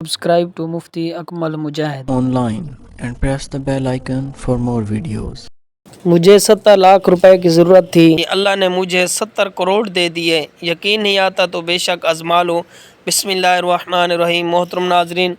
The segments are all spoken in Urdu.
Subscribe to Mufti Akmal Mujahid online and press the bell icon for more videos. مجھے 70 لاکھ روپے کی ضرورت تھی، اللہ نے مجھے 70 کروڑ دے دیے، یقین نہیں آتا تو بے شک آزما لو۔ بسم اللہ الرحمن الرحیم۔ محترم ناظرین،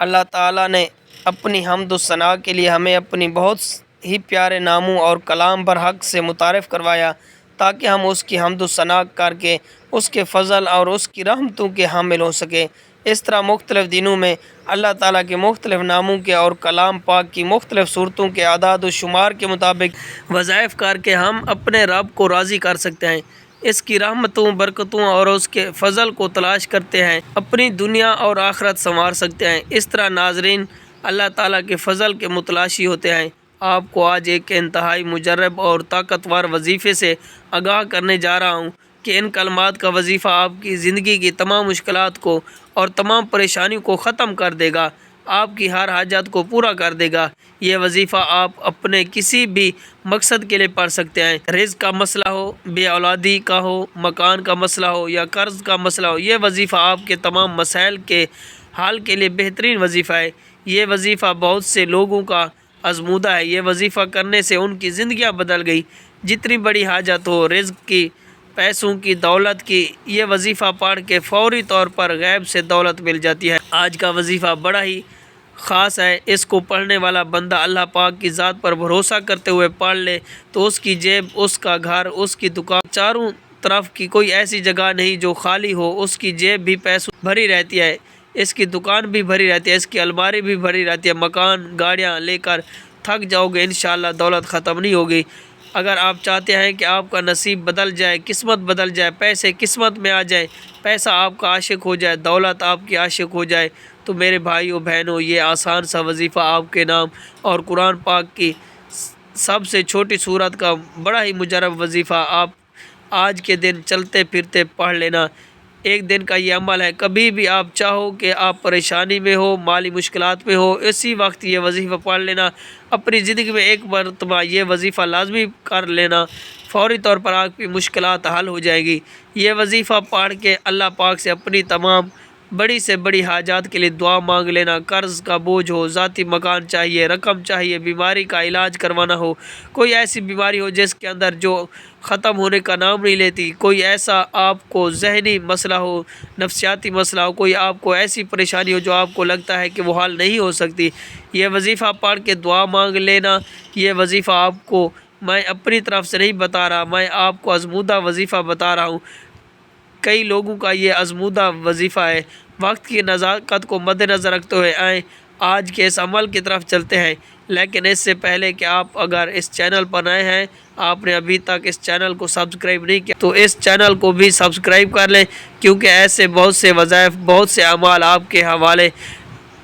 اللہ تعالیٰ نے اپنی حمد و ثنا کے لیے ہمیں اپنی بہت ہی پیارے ناموں اور کلام برحق سے متعارف کروایا تاکہ ہم اس کی حمد و ثنا کر کے اس کے فضل اور اس کی رحمتوں کے حامل ہو سکے۔ اس طرح مختلف دنوں میں اللہ تعالیٰ کے مختلف ناموں کے اور کلام پاک کی مختلف صورتوں کے اعداد و شمار کے مطابق وظائف کر کے ہم اپنے رب کو راضی کر سکتے ہیں، اس کی رحمتوں، برکتوں اور اس کے فضل کو تلاش کرتے ہیں، اپنی دنیا اور آخرت سنوار سکتے ہیں۔ اس طرح ناظرین، اللہ تعالیٰ کے فضل کے متلاشی ہوتے ہیں۔ آپ کو آج ایک انتہائی مجرب اور طاقتور وظیفے سے آگاہ کرنے جا رہا ہوں کہ ان کلمات کا وظیفہ آپ کی زندگی کی تمام مشکلات کو اور تمام پریشانیوں کو ختم کر دے گا، آپ کی ہر حاجت کو پورا کر دے گا۔ یہ وظیفہ آپ اپنے کسی بھی مقصد کے لیے پڑھ سکتے ہیں، رزق کا مسئلہ ہو، بے اولادی کا ہو، مکان کا مسئلہ ہو یا قرض کا مسئلہ ہو۔ یہ وظیفہ آپ کے تمام مسائل کے حل کے لیے بہترین وظیفہ ہے۔ یہ وظیفہ بہت سے لوگوں کا آزمودہ ہے، یہ وظیفہ کرنے سے ان کی زندگیاں بدل گئی۔ جتنی بڑی حاجت ہو، رزق کی، پیسوں کی، دولت کی، یہ وظیفہ پڑھ کے فوری طور پر غیب سے دولت مل جاتی ہے۔ آج کا وظیفہ بڑا ہی خاص ہے، اس کو پڑھنے والا بندہ اللہ پاک کی ذات پر بھروسہ کرتے ہوئے پڑھ لے تو اس کی جیب، اس کا گھر، اس کی دکان، چاروں طرف کی کوئی ایسی جگہ نہیں جو خالی ہو۔ اس کی جیب بھی پیسوں بھری رہتی ہے، اس کی دکان بھی بھری رہتی ہے، اس کی الماری بھی بھری رہتی ہے۔ مکان، گاڑیاں لے کر تھک جاؤ گے، انشاءاللہ دولت ختم نہیں ہوگی۔ اگر آپ چاہتے ہیں کہ آپ کا نصیب بدل جائے، قسمت بدل جائے، پیسے قسمت میں آ جائے، پیسہ آپ کا عاشق ہو جائے، دولت آپ کی عاشق ہو جائے، تو میرے بھائیوں بہنوں، یہ آسان سا وظیفہ آپ کے نام اور قرآن پاک کی سب سے چھوٹی صورت کا بڑا ہی مجرب وظیفہ آپ آج کے دن چلتے پھرتے پڑھ لینا۔ ایک دن کا یہ عمل ہے، کبھی بھی آپ چاہو کہ آپ پریشانی میں ہو، مالی مشکلات میں ہو، اسی وقت یہ وظیفہ پڑھ لینا۔ اپنی زندگی میں ایک مرتبہ یہ وظیفہ لازمی کر لینا، فوری طور پر آپ کی مشکلات حل ہو جائے گی۔ یہ وظیفہ پڑھ کے اللہ پاک سے اپنی تمام بڑی سے بڑی حاجات کے لیے دعا مانگ لینا۔ قرض کا بوجھ ہو، ذاتی مکان چاہیے، رقم چاہیے، بیماری کا علاج کروانا ہو، کوئی ایسی بیماری ہو جس کے اندر جو ختم ہونے کا نام نہیں لیتی، کوئی ایسا آپ کو ذہنی مسئلہ ہو، نفسیاتی مسئلہ ہو، کوئی آپ کو ایسی پریشانی ہو جو آپ کو لگتا ہے کہ وہ حل نہیں ہو سکتی، یہ وظیفہ پڑھ کے دعا مانگ لینا۔ یہ وظیفہ آپ کو میں اپنی طرف سے نہیں بتا رہا، میں آپ کو آزمودہ وظیفہ بتا رہا ہوں۔ کئی لوگوں کا یہ آزمودہ وظیفہ ہے۔ وقت کی نزاکت کو مد نظر رکھتے ہوئے آئیں آج کے اس عمل کی طرف چلتے ہیں، لیکن اس سے پہلے کہ آپ اگر اس چینل پر نئے ہیں، آپ نے ابھی تک اس چینل کو سبسکرائب نہیں کیا تو اس چینل کو بھی سبسکرائب کر لیں، کیونکہ ایسے بہت سے وظائف، بہت سے اعمال آپ کے حوالے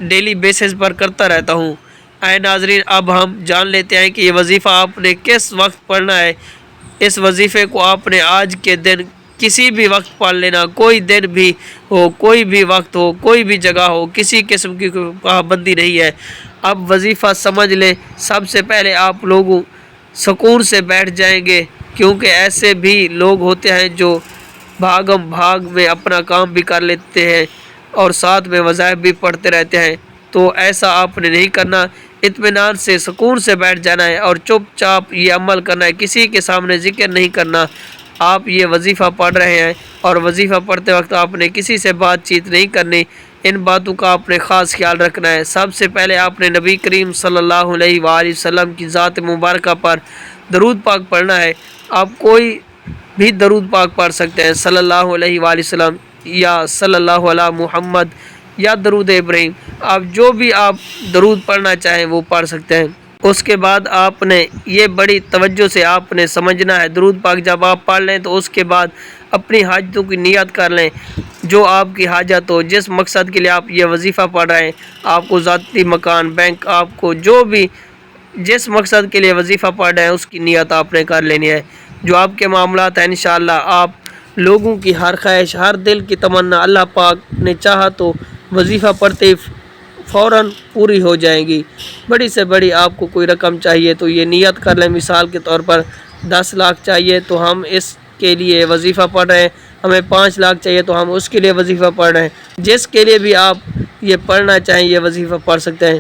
ڈیلی بیسس پر کرتا رہتا ہوں۔ اے ناظرین، اب ہم جان لیتے ہیں کہ یہ وظیفہ آپ نے کس وقت پڑھنا ہے۔ اس وظیفے کو آپ نے آج کے دن کسی بھی وقت پڑھ لینا، کوئی دن بھی ہو، کوئی بھی وقت ہو، کوئی بھی جگہ ہو، کسی قسم کی کوئی پابندی نہیں ہے۔ اب وظیفہ سمجھ لیں۔ سب سے پہلے آپ لوگوں سکون سے بیٹھ جائیں گے، کیونکہ ایسے بھی لوگ ہوتے ہیں جو بھاگم بھاگ میں اپنا کام بھی کر لیتے ہیں اور ساتھ میں وظائف بھی پڑھتے رہتے ہیں، تو ایسا آپ نے نہیں کرنا۔ اطمینان سے، سکون سے بیٹھ جانا ہے اور چپ چاپ یہ عمل کرنا ہے، کسی کے سامنے ذکر نہیں کرنا۔ آپ یہ وظیفہ پڑھ رہے ہیں اور وظیفہ پڑھتے وقت آپ نے کسی سے بات چیت نہیں کرنی، ان باتوں کا آپ نے خاص خیال رکھنا ہے۔ سب سے پہلے آپ نے نبی کریم صلی اللہ علیہ وآلہ وسلم کی ذات مبارکہ پر درود پاک پڑھنا ہے۔ آپ کوئی بھی درود پاک پڑھ سکتے ہیں، صلی اللہ علیہ وآلہ وسلم یا صلی اللہ علی محمد یا درود ابراہیم، آپ جو بھی آپ درود پڑھنا چاہیں وہ پڑھ سکتے ہیں۔ اس کے بعد آپ نے یہ بڑی توجہ سے آپ نے سمجھنا ہے، درود پاک جب آپ پڑھ لیں تو اس کے بعد اپنی حاجتوں کی نیت کر لیں، جو آپ کی حاجت ہو، جس مقصد کے لیے آپ یہ وظیفہ پڑھ رہے ہیں، آپ کو ذاتی مکان، بینک، آپ کو جو بھی جس مقصد کے لیے وظیفہ پڑھ رہے ہیں اس کی نیت آپ نے کر لینی ہے۔ جو آپ کے معاملات ہیں، انشاءاللہ آپ لوگوں کی ہر خواہش، ہر دل کی تمنا اللہ پاک نے چاہا تو وظیفہ پڑھتے ہی فوراً پوری ہو جائیں گی۔ بڑی سے بڑی آپ کو کوئی رقم چاہیے تو یہ نیت کر لیں، مثال کے طور پر 10 لاکھ چاہیے تو ہم اس کے لیے وظیفہ پڑھ رہے ہیں، ہمیں 5 لاکھ چاہیے تو ہم اس کے لیے وظیفہ پڑھ رہے ہیں۔ جس کے لیے بھی آپ یہ پڑھنا چاہیں یہ وظیفہ پڑھ سکتے ہیں۔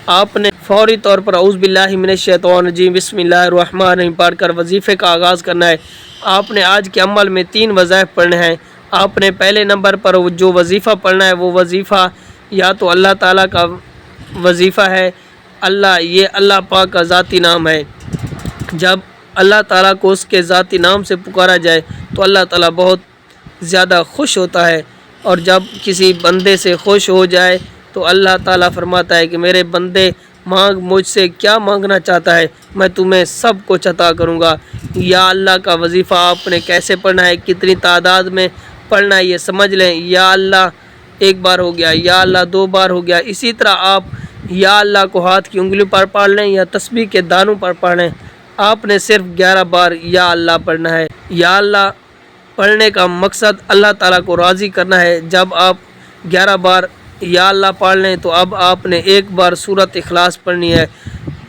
آپ نے فوری طور پر اعوذ باللہ من الشیطان الرجیم بسم اللہ الرحمن الرحیم پڑھ کر وظیفے کا آغاز کرنا ہے۔ آپ نے آج کے عمل میں 3 وظائف پڑھنے ہیں۔ آپ نے پہلے نمبر پر جو وظیفہ پڑھنا ہے وہ وظیفہ یا تو اللہ تعالیٰ کا وظیفہ ہے، یہ اللہ پاک کا ذاتی نام ہے۔ جب اللہ تعالیٰ کو اس کے ذاتی نام سے پکارا جائے تو اللہ تعالیٰ بہت زیادہ خوش ہوتا ہے، اور جب کسی بندے سے خوش ہو جائے تو اللہ تعالیٰ فرماتا ہے کہ میرے بندے مانگ، مجھ سے کیا مانگنا چاہتا ہے، میں تمہیں سب کچھ عطا کروں گا۔ یا اللہ کا وظیفہ آپ نے کیسے پڑھنا ہے، کتنی تعداد میں پڑھنا ہے یہ سمجھ لیں۔ یا اللہ 1 بار ہو گیا، یا اللہ 2 بار ہو گیا، اسی طرح آپ یا اللہ کو ہاتھ کی انگلیوں پر پڑھ لیں یا تسبیح کے دانوں پر پڑھ لیں۔ آپ نے صرف 11 بار یا اللہ پڑھنا ہے۔ یا اللہ پڑھنے کا مقصد اللہ تعالیٰ کو راضی کرنا ہے۔ جب آپ 11 بار یا اللہ پڑھ لیں تو اب آپ نے 1 بار سورۃ اخلاص پڑھنی ہے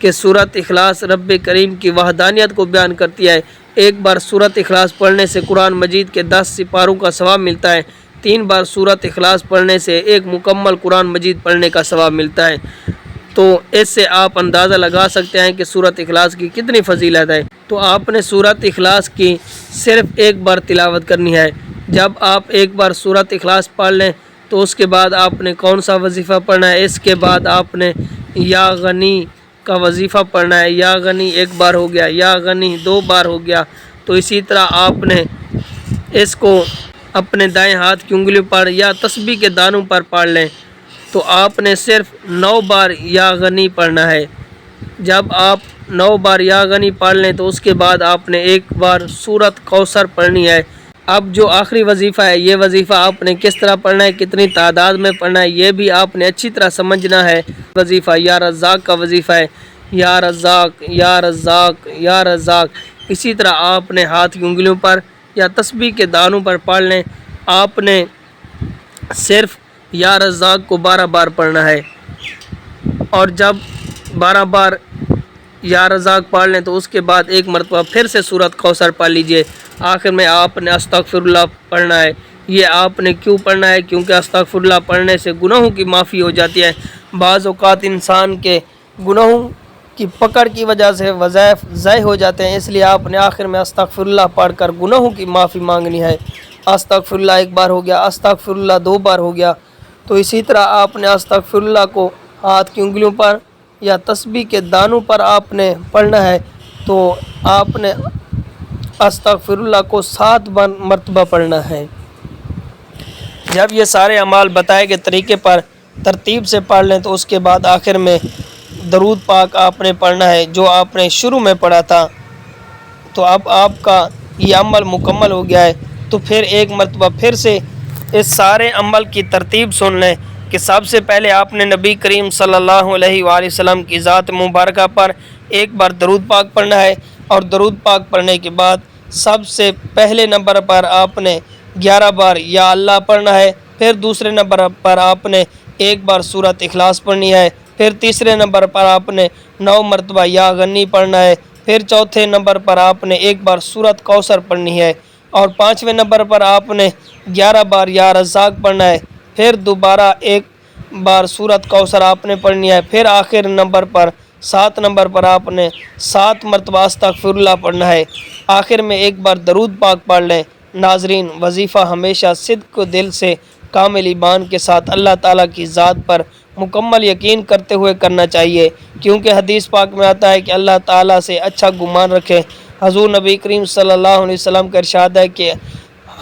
کہ سورۃ اخلاص رب کریم کی وحدانیت کو بیان کرتی ہے۔ 1 بار سورۃ اخلاص پڑھنے سے قرآن مجید کے 10 سپاروں کا ثواب ملتا ہے۔ 3 بار سورۃ اخلاص پڑھنے سے 1 مکمل قرآن مجید پڑھنے کا ثواب ملتا ہے۔ تو اس سے آپ اندازہ لگا سکتے ہیں کہ سورۃ اخلاص کی کتنی فضیلت ہے۔ تو آپ نے سورۃ اخلاص کی صرف 1 بار تلاوت کرنی ہے۔ جب آپ 1 بار سورۃ اخلاص پڑھ لیں تو اس کے بعد آپ نے کون سا وظیفہ پڑھنا ہے، اس کے بعد آپ نے یا غنی کا وظیفہ پڑھنا ہے۔ یا غنی 1 بار ہو گیا، یا غنی 2 بار ہو گیا، تو اسی طرح آپ نے اس کو اپنے دائیں ہاتھ کی انگلیوں پر یا تسبیح کے دانوں پر پڑھ لیں تو آپ نے صرف 9 بار یا غنی پڑھنا ہے۔ جب آپ 9 بار یا غنی پڑھ لیں تو اس کے بعد آپ نے 1 بار سورۃ کوثر پڑھنی ہے۔ اب جو آخری وظیفہ ہے یہ وظیفہ آپ نے کس طرح پڑھنا ہے، کتنی تعداد میں پڑھنا ہے، یہ بھی آپ نے اچھی طرح سمجھنا ہے۔ وظیفہ یا رزاق کا وظیفہ ہے، یا رزاق یا رزاق یا رزاق، اسی طرح آپ نے ہاتھ کی انگلیوں پر یا تسبیح کے دانوں پر پڑھ لیں۔ آپ نے صرف یا رزاق کو 12 بار پڑھنا ہے، اور جب 12 بار یا رزاق پڑھ لیں تو اس کے بعد 1 مرتبہ پھر سے سورۃ کوثر پڑھ لیجئے۔ آخر میں آپ نے استغفر اللہ پڑھنا ہے۔ یہ آپ نے کیوں پڑھنا ہے؟ کیونکہ استغفر اللہ پڑھنے سے گناہوں کی معافی ہو جاتی ہے۔ بعض اوقات انسان کے گناہوں کی پکڑ کی وجہ سے وظائف ضائع ہو جاتے ہیں، اس لیے آپ نے آخر میں استغفر اللہ پڑھ کر گناہوں کی معافی مانگنی ہے۔ استغفر اللہ 1 بار ہو گیا، استغفر اللہ 2 بار ہو گیا، تو اسی طرح آپ نے استغفر اللہ کو ہاتھ کی انگلیوں پر یا تسبیح کے دانوں پر آپ نے پڑھنا ہے۔ تو آپ نے استغفر اللہ کو 7 مرتبہ پڑھنا ہے۔ جب یہ سارے اعمال بتائے گئے طریقے پر ترتیب سے پڑھ لیں تو اس کے بعد آخر میں درود پاک آپ نے پڑھنا ہے جو آپ نے شروع میں پڑھا تھا۔ تو اب آپ کا یہ عمل مکمل ہو گیا ہے۔ تو پھر 1 مرتبہ پھر سے اس سارے عمل کی ترتیب سن لیں کہ سب سے پہلے آپ نے نبی کریم صلی اللہ علیہ وآلہ وسلم کی ذات مبارکہ پر 1 بار درود پاک پڑھنا ہے، اور درود پاک پڑھنے کے بعد سب سے پہلے نمبر پر آپ نے 11 بار یا اللہ پڑھنا ہے، پھر دوسرے نمبر پر آپ نے 1 بار سورۃ اخلاص پڑھنی ہے، پھر تیسرے نمبر پر آپ نے 9 مرتبہ یا غنی پڑھنا ہے، پھر چوتھے نمبر پر آپ نے 1 بار سورۃ کوثر پڑھنی ہے، اور 5ویں نمبر پر آپ نے 11 بار یا رزاق پڑھنا ہے، پھر دوبارہ 1 بار سورۃ کوثر آپ نے پڑھنی ہے، پھر آخر نمبر پر 7 نمبر پر آپ نے 7 مرتبہ استغفر اللہ پڑھنا ہے، آخر میں 1 بار درود پاک پڑھ لیں۔ ناظرین، وظیفہ ہمیشہ صدق و دل سے کامل ایمان کے ساتھ اللہ تعالیٰ کی ذات پر مکمل یقین کرتے ہوئے کرنا چاہیے، کیونکہ حدیث پاک میں آتا ہے کہ اللہ تعالیٰ سے اچھا گمان رکھیں۔ حضور نبی کریم صلی اللہ علیہ وسلم کا ارشاد ہے کہ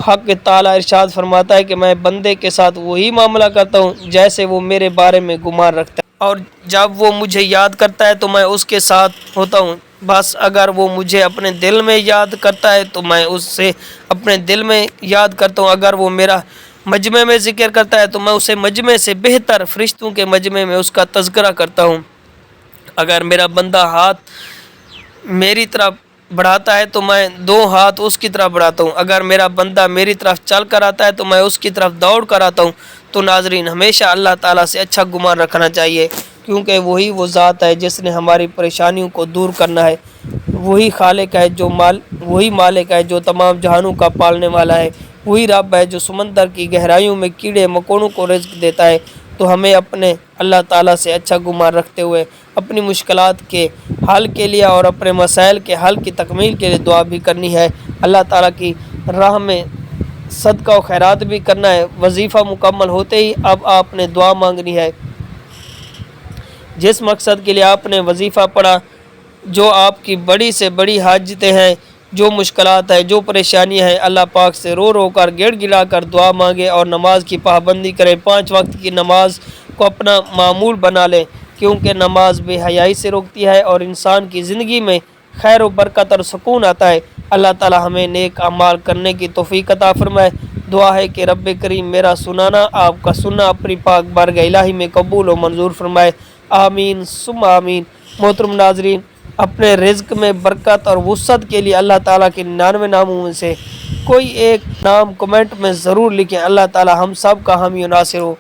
حق تعالیٰ ارشاد فرماتا ہے کہ میں بندے کے ساتھ وہی معاملہ کرتا ہوں جیسے وہ میرے بارے میں گمان رکھتا ہے، اور جب وہ مجھے یاد کرتا ہے تو میں اس کے ساتھ ہوتا ہوں۔ بس اگر وہ مجھے اپنے دل میں یاد کرتا ہے تو میں اس سے اپنے دل میں یاد کرتا ہوں، اگر وہ میرا مجمع میں ذکر کرتا ہے تو میں اسے مجمع سے بہتر فرشتوں کے مجمع میں اس کا تذکرہ کرتا ہوں۔ اگر میرا بندہ ہاتھ میری طرف بڑھاتا ہے تو میں 2 ہاتھ اس کی طرف بڑھاتا ہوں، اگر میرا بندہ میری طرف چل کر آتا ہے تو میں اس کی طرف دوڑ کر آتا ہوں۔ تو ناظرین، ہمیشہ اللہ تعالیٰ سے اچھا گمان رکھنا چاہیے، کیونکہ وہی وہ ذات ہے جس نے ہماری پریشانیوں کو دور کرنا ہے، وہی خالق ہے وہی مالک ہے جو تمام جہانوں کا پالنے والا ہے، وہی رب ہے جو سمندر کی گہرائیوں میں کیڑے مکوڑوں کو رزق دیتا ہے، تو ہمیں اپنے اللہ تعالیٰ سے اچھا گمان رکھتے ہوئے اپنی مشکلات کے حل کے لیے اور اپنے مسائل کے حل کی تکمیل کے لیے دعا بھی کرنی ہے۔ اللہ تعالیٰ کی راہ میں صدقہ و خیرات بھی کرنا ہے۔ وظیفہ مکمل ہوتے ہی اب آپ نے دعا مانگنی ہے۔ جس مقصد کے لیے آپ نے وظیفہ پڑھا، جو آپ کی بڑی سے بڑی حاجتیں ہیں، جو مشکلات ہیں، جو پریشانیاں ہیں، اللہ پاک سے رو رو کر گڑ گڑا کر دعا مانگے اور نماز کی پابندی کرے۔ 5 وقت کی نماز کو اپنا معمول بنا لیں، کیونکہ نماز بے حیائی سے روکتی ہے اور انسان کی زندگی میں خیر و برکت اور سکون آتا ہے۔ اللہ تعالی ہمیں نیک اعمال کرنے کی توفیق عطا فرمائے۔ دعا ہے کہ رب کریم میرا سنانا، آپ کا سننا اپنی پاک بارگاہ الہی میں قبول و منظور فرمائے۔ آمین ثم آمین۔ محترم ناظرین، اپنے رزق میں برکت اور وسعت کے لیے اللہ تعالیٰ کے 99 ناموں میں سے کوئی ایک نام کمنٹ میں ضرور لکھیں۔ اللہ تعالیٰ ہم سب کا حامی و ناصر ہو۔